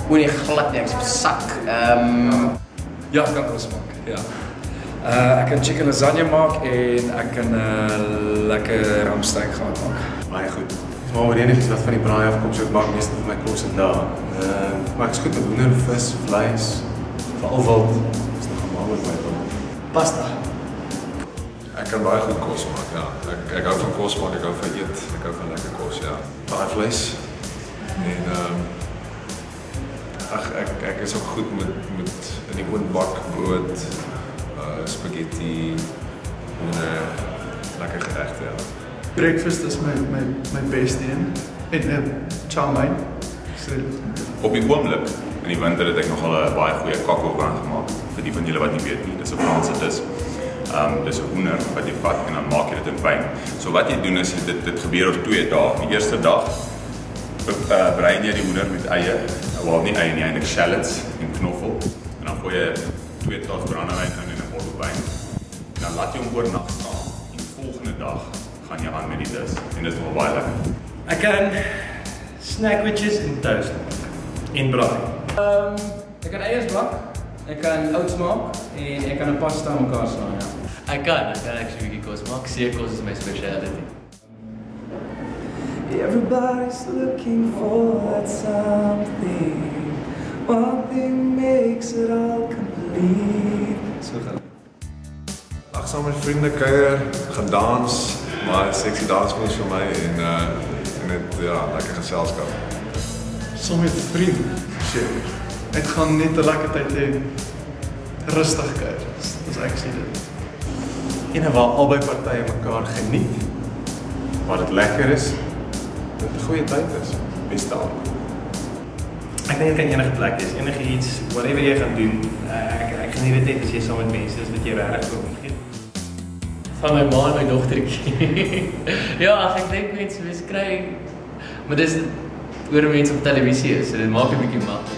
O nee, glad nie, ek is op sak. Ja, ek kan kos maak, ja. Ek kan chicken lasagne maak en ek kan lekker ramsteak gehad maak. Baie goed. Dis maar oor enigiets wat van die braai afkom, so ek maak meestal vir my kos en daar. Maar ek is goed met hoender, vis, vleis, veral wild. Dis nog normaal met my wil. Pasta. Ek kan baie goed kos maak, ja. Ek hou van kos maak, ek hou van eet, ek hou van lekker kos, ja. Baie vleis. En ek is ook goed met in die oondbak, brood, spaghetti, lekker geregte, ja. Breakfast is my beste een. En chow mein. Op die oomblik, in die winter het ek nogal 'n baie goeie kakkelbrand gemaak. Vir die van julle wat nie weet nie, dis 'n Franse dis. Dis 'n hoender wat jy vat en dan maak jy dit in wyn. So wat jy doen is dit gebeur oor 2 dae. Die eerste dag brei jy die hoender met eie, wel nie eie nie, eintlik shallots en knoffel. En dan gooi jy 2 glas brandewyn in en 'n bottel wyn. En dan laat jy hom oornag staan. En die volgende dag gaan jy aan met die dis en dit is wel baie lekker. Ek kan snackwitches en toast maak. En braai. Ek kan eiers bak, ek kan oats maak en ek kan 'n pasta aan mekaar slaan, ja. Ek kan actually bietjie kos maak. Seekos is my speciality. Everybody's looking for that something. One thing makes it all complete. So gaan. Ag, saam met vriende kuier, gaan dans, maar sexy dansmoes vir my en dit ja, lekker geselskap. Saam met vriende, seker. Ek gaan net 'n lekker tyd hê. Rustig kuier. Dis ek sê dit. En waar albei partye mekaar geniet, waar dit lekker is, dit 'n goeie tyd is, beste al. Ek dink dit kan enige plek wees, enige iets, whatever jy gaan doen. Ek geniet dit net as jy saam met mense is wat jy regtig wil omgee. Van my ma en my dogtertjie. Ja, ek dink mense kry, maar dis oor mense op televisie is, so dit maak 'n bietjie maklik.